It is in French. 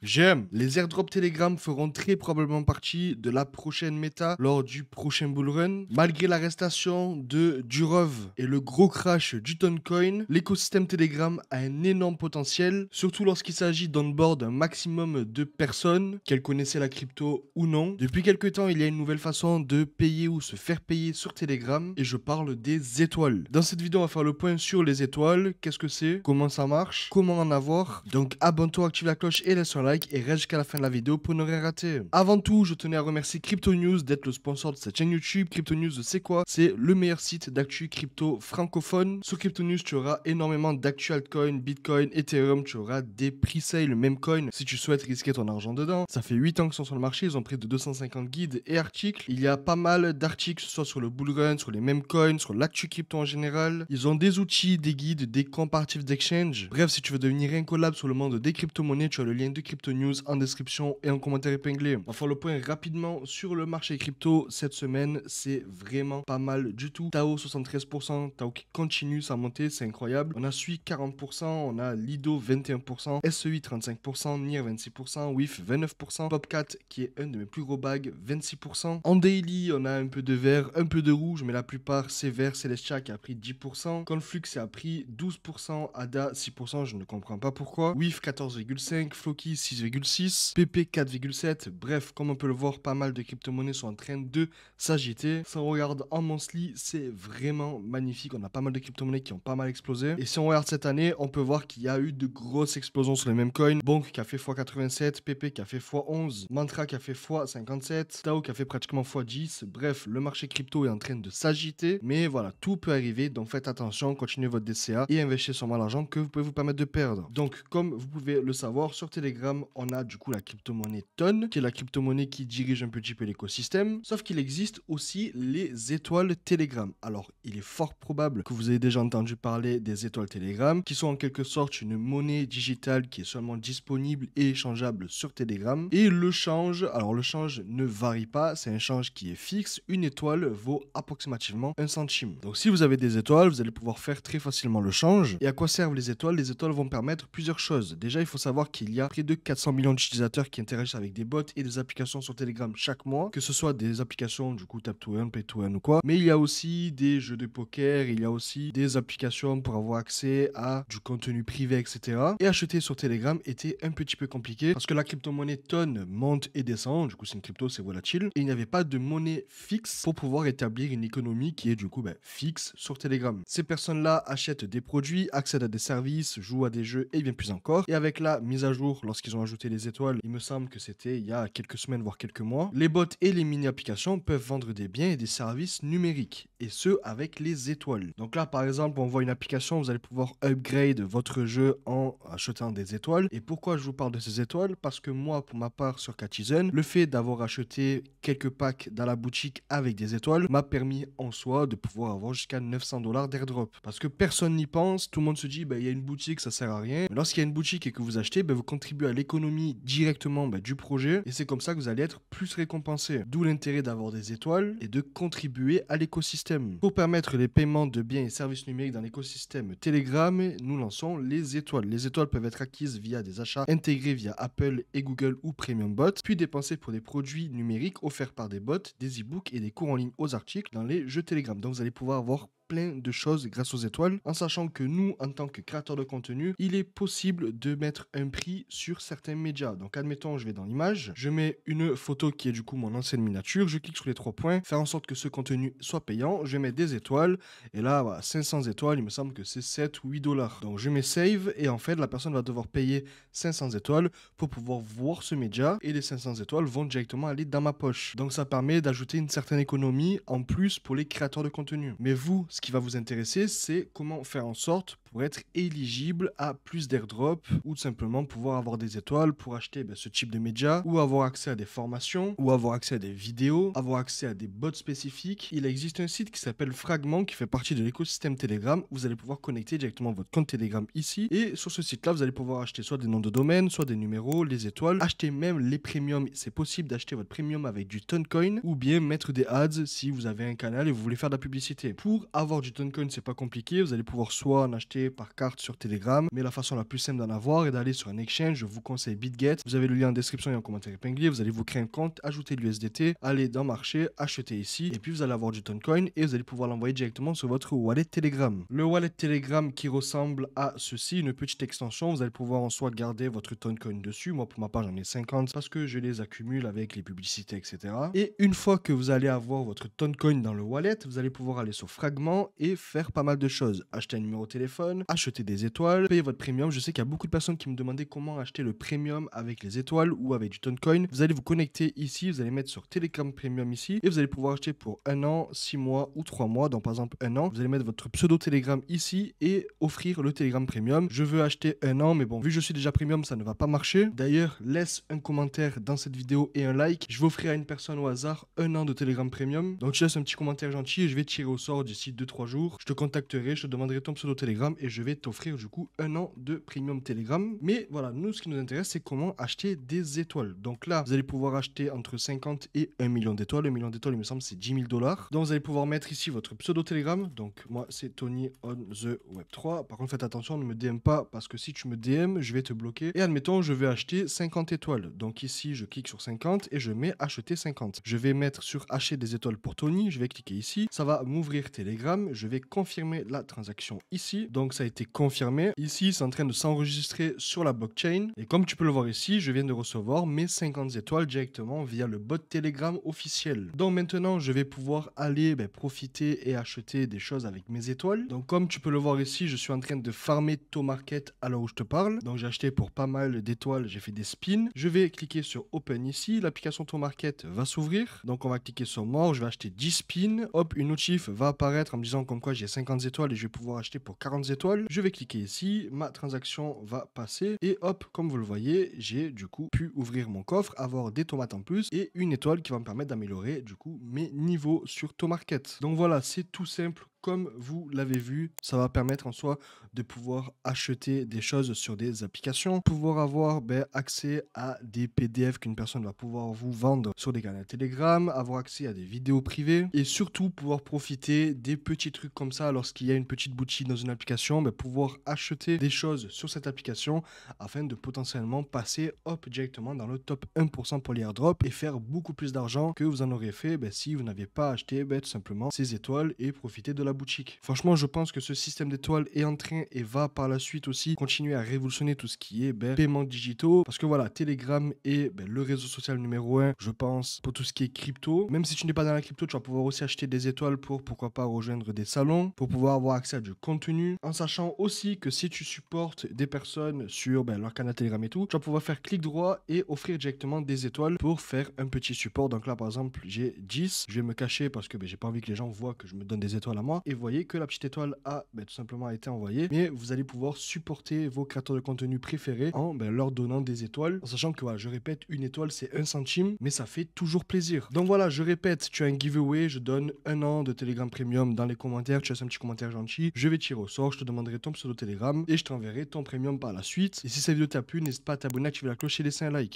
J'aime. Les airdrops Telegram feront très probablement partie de la prochaine méta lors du prochain bullrun. Malgré l'arrestation de Durov et le gros crash du Toncoin, l'écosystème Telegram a un énorme potentiel, surtout lorsqu'il s'agit d'onboard un maximum de personnes, qu'elles connaissaient la crypto ou non. Depuis quelques temps, il y a une nouvelle façon de payer ou se faire payer sur Telegram et je parle des étoiles. Dans cette vidéo, on va faire le point sur les étoiles. Qu'est-ce que c'est? Comment ça marche? Comment en avoir? Donc abonne-toi, active la cloche et laisse un like et reste jusqu'à la fin de la vidéo pour ne rien rater. Avant tout, je tenais à remercier Crypto News d'être le sponsor de cette chaîne YouTube. Crypto News, c'est quoi? C'est le meilleur site d'actu crypto francophone. Sur Crypto News, tu auras énormément d'actu altcoin, Bitcoin, Ethereum, tu auras des pre-sales, même coin si tu souhaites risquer ton argent dedans. Ça fait 8 ans qu'ils sont sur le marché, ils ont près de 250 guides et articles. Il y a pas mal d'articles, que ce soit sur le bullrun, sur les mêmes coins, sur l'actu crypto en général. Ils ont des outils, des guides, des comparatifs d'exchange. Bref, si tu veux devenir incollable sur le monde des crypto-monnaies, tu as le lien de Crypto News en description et en commentaire épinglé. On va faire le point rapidement sur le marché crypto cette semaine. C'est vraiment pas mal du tout. Tao 73%, Tao qui continue sa montée, c'est incroyable. On a Sui 40%, on a Lido 21%, SEI 35%, NIR 26%, WIF 29%, Popcat qui est un de mes plus gros bags 26%. En daily, on a un peu de vert, un peu de rouge, mais la plupart c'est vert. Celestia qui a pris 10%, Conflux a pris 12%, ADA 6%, je ne comprends pas pourquoi. WIF 14,5%, Floki 6,6%, PP 4,7%. Bref, comme on peut le voir, pas mal de crypto-monnaies sont en train de s'agiter. Si on regarde en monthly, c'est vraiment magnifique. On a pas mal de crypto-monnaies qui ont pas mal explosé. Et si on regarde cette année, on peut voir qu'il y a eu de grosses explosions sur les mêmes coins. Bonk qui a fait x87, PP qui a fait x11, Mantra qui a fait x57, Tao qui a fait pratiquement x10. Bref, le marché crypto est en train de s'agiter. Mais voilà, tout peut arriver. Donc faites attention, continuez votre DCA et investissez sur l'argent que vous pouvez vous permettre de perdre. Donc, comme vous pouvez le savoir, sur Telegram, on a du coup la crypto-monnaie Ton, qui est la crypto-monnaie qui dirige un petit peu l'écosystème. Sauf qu'il existe aussi les étoiles Telegram. Alors, il est fort probable que vous ayez déjà entendu parler des étoiles Telegram, qui sont en quelque sorte une monnaie digitale qui est seulement disponible et échangeable sur Telegram. Et le change, alors le change ne varie pas, c'est un change qui est fixe. Une étoile vaut approximativement 1 centime. Donc, si vous avez des étoiles, vous allez pouvoir faire très facilement le change. Et à quoi servent les étoiles? Les étoiles vont permettre plusieurs choses. Déjà, il faut savoir qu'il y a près de 400 millions d'utilisateurs qui interagissent avec des bots et des applications sur Telegram chaque mois, que ce soit des applications du coup Tap to Earn, Pay to Earn ou quoi. Mais il y a aussi des jeux de poker, il y a aussi des applications pour avoir accès à du contenu privé, etc. Et acheter sur Telegram était un petit peu compliqué parce que la crypto-monnaie Ton monte et descend. Du coup, c'est une crypto, c'est volatile. Et il n'y avait pas de monnaie fixe pour pouvoir établir une économie qui est du coup fixe sur Telegram. Ces personnes-là achètent des produits, accèdent à des services, jouent à des jeux et bien plus encore. Et avec la mise à jour, lorsqu'ils ont ajouté les étoiles, il me semble que c'était il y a quelques semaines, voire quelques mois, les bots et les mini-applications peuvent vendre des biens et des services numériques. Et ce, avec les étoiles. Donc là, par exemple, on voit une application, vous allez pouvoir upgrade votre jeu en achetant des étoiles. Et pourquoi je vous parle de ces étoiles? Parce que moi, pour ma part, sur Cattizen, le fait d'avoir acheté quelques packs dans la boutique avec des étoiles m'a permis en soi de pouvoir avoir jusqu'à 900 $ d'airdrop. Parce que personne n'y pense, tout le monde se dit, il y a une boutique, ça sert à rien. Mais lorsqu'il y a une boutique et que vous achetez, vous contribuez à l'économie directement du projet. Et c'est comme ça que vous allez être plus récompensé. D'où l'intérêt d'avoir des étoiles et de contribuer à l'écosystème. Pour permettre les paiements de biens et services numériques dans l'écosystème Telegram, nous lançons les étoiles. Les étoiles peuvent être acquises via des achats intégrés via Apple et Google ou Premium Bot, puis dépensées pour des produits numériques offerts par des bots, des e-books et des cours en ligne aux articles dans les jeux Telegram. Donc vous allez pouvoir avoir plein de choses grâce aux étoiles, en sachant que nous, en tant que créateurs de contenu, il est possible de mettre un prix sur certains médias. Donc admettons, je vais dans l'image, je mets une photo qui est du coup mon ancienne miniature, je clique sur les 3 points, faire en sorte que ce contenu soit payant, je vais mettre des étoiles, et là, 500 étoiles, il me semble que c'est 7 ou 8 $. Donc je mets save, et en fait, la personne va devoir payer 500 étoiles pour pouvoir voir ce média, et les 500 étoiles vont directement aller dans ma poche. Donc ça permet d'ajouter une certaine économie en plus pour les créateurs de contenu. Mais vous, ce qui va vous intéresser, c'est comment faire en sorte pour être éligible à plus d'airdrop ou tout simplement pouvoir avoir des étoiles pour acheter ce type de médias ou avoir accès à des formations ou avoir accès à des vidéos, avoir accès à des bots spécifiques. Il existe un site qui s'appelle Fragment qui fait partie de l'écosystème Telegram. Vous allez pouvoir connecter directement votre compte Telegram ici et sur ce site-là, vous allez pouvoir acheter soit des noms de domaine, soit des numéros, les étoiles, acheter même les premiums. C'est possible d'acheter votre premium avec du Toncoin ou bien mettre des ads si vous avez un canal et vous voulez faire de la publicité. Pour avoir du Toncoin, c'est pas compliqué. Vous allez pouvoir soit en acheter acheter par carte sur Telegram, mais la façon la plus simple d'en avoir est d'aller sur un exchange. Je vous conseille BitGet. Vous avez le lien en description et en commentaire épinglé. Vous allez vous créer un compte, ajouter de l'USDT, aller dans marché, acheter ici, et puis vous allez avoir du Toncoin et vous allez pouvoir l'envoyer directement sur votre wallet Telegram. Le wallet Telegram qui ressemble à ceci, une petite extension. Vous allez pouvoir en soit garder votre Toncoin dessus. Moi, pour ma part, j'en ai 50 parce que je les accumule avec les publicités, etc. Et une fois que vous allez avoir votre Toncoin dans le wallet, vous allez pouvoir aller sur Fragment et faire pas mal de choses. Acheter un numéro de téléphone, acheter des étoiles, payer votre premium. Je sais qu'il y a beaucoup de personnes qui me demandaient comment acheter le premium avec les étoiles ou avec du Toncoin. Vous allez vous connecter ici, vous allez mettre sur Telegram Premium ici et vous allez pouvoir acheter pour 1 an, 6 mois ou 3 mois. Donc par exemple 1 an, vous allez mettre votre pseudo Telegram ici et offrir le Telegram Premium. Je veux acheter 1 an, mais bon, vu que je suis déjà Premium, ça ne va pas marcher. D'ailleurs, laisse un commentaire dans cette vidéo et un like. Je vais offrir à une personne au hasard 1 an de Telegram Premium. Donc tu laisses un petit commentaire gentil et je vais tirer au sort d'ici 2-3 jours. Je te contacterai, je te demanderai ton pseudo Telegram et je vais t'offrir du coup 1 an de Premium Telegram. Mais voilà, nous ce qui nous intéresse c'est comment acheter des étoiles. Donc là, vous allez pouvoir acheter entre 50 et 1 million d'étoiles. 1 million d'étoiles, il me semble, c'est 10 000 $. Donc vous allez pouvoir mettre ici votre pseudo Telegram. Donc moi c'est Tony on the Web 3. Par contre faites attention, ne me DM pas parce que si tu me DM, je vais te bloquer. Et admettons, je vais acheter 50 étoiles. Donc ici, je clique sur 50 et je mets acheter 50. Je vais mettre sur acheter des étoiles pour Tony. Je vais cliquer ici. Ça va m'ouvrir Telegram. Je vais confirmer la transaction ici. Donc ça a été confirmé. Ici, c'est en train de s'enregistrer sur la blockchain. Et comme tu peux le voir ici, je viens de recevoir mes 50 étoiles directement via le bot Telegram officiel. Donc maintenant, je vais pouvoir aller profiter et acheter des choses avec mes étoiles. Donc comme tu peux le voir ici, je suis en train de farmer Tomarket à l'heure où je te parle. Donc j'ai acheté pour pas mal d'étoiles, j'ai fait des spins. Je vais cliquer sur Open ici, l'application Tomarket va s'ouvrir. Donc on va cliquer sur More, je vais acheter 10 spins. Hop, une notif va apparaître en me disant comme quoi j'ai 50 étoiles et je vais pouvoir acheter pour 40 étoiles. Je vais cliquer ici, ma transaction va passer et hop, comme vous le voyez, j'ai du coup pu ouvrir mon coffre, avoir des tomates en plus et une étoile qui va me permettre d'améliorer du coup mes niveaux sur Tomarket. Donc voilà, c'est tout simple. Comme vous l'avez vu, ça va permettre en soi de pouvoir acheter des choses sur des applications, pouvoir avoir accès à des PDF qu'une personne va pouvoir vous vendre sur des canaux Telegram, avoir accès à des vidéos privées et surtout pouvoir profiter des petits trucs comme ça lorsqu'il y a une petite boutique dans une application, pouvoir acheter des choses sur cette application afin de potentiellement passer directement dans le top 1% pour les airdrops et faire beaucoup plus d'argent que vous en aurez fait si vous n'avez pas acheté tout simplement ces étoiles et profiter de la boutique. Franchement, je pense que ce système d'étoiles est en train et va par la suite aussi continuer à révolutionner tout ce qui est paiements digitaux parce que voilà, Telegram est le réseau social numéro 1, je pense, pour tout ce qui est crypto. Même si tu n'es pas dans la crypto, tu vas pouvoir aussi acheter des étoiles pour pourquoi pas rejoindre des salons, pour pouvoir avoir accès à du contenu, en sachant aussi que si tu supportes des personnes sur leur canal Telegram et tout, tu vas pouvoir faire clic droit et offrir directement des étoiles pour faire un petit support. Donc là, par exemple, j'ai 10, je vais me cacher parce que j'ai pas envie que les gens voient que je me donne des étoiles à moi. Et vous voyez que la petite étoile a tout simplement été envoyée. Mais vous allez pouvoir supporter vos créateurs de contenu préférés en leur donnant des étoiles. En sachant que, voilà, je répète, une étoile c'est 1 centime, mais ça fait toujours plaisir. Donc voilà, je répète, tu as un giveaway, je donne 1 an de Telegram Premium dans les commentaires. Tu laisses un petit commentaire gentil, je vais tirer au sort, je te demanderai ton pseudo Telegram et je t'enverrai ton Premium par la suite. Et si cette vidéo t'a plu, n'hésite pas à t'abonner, activer la cloche et laisser un like.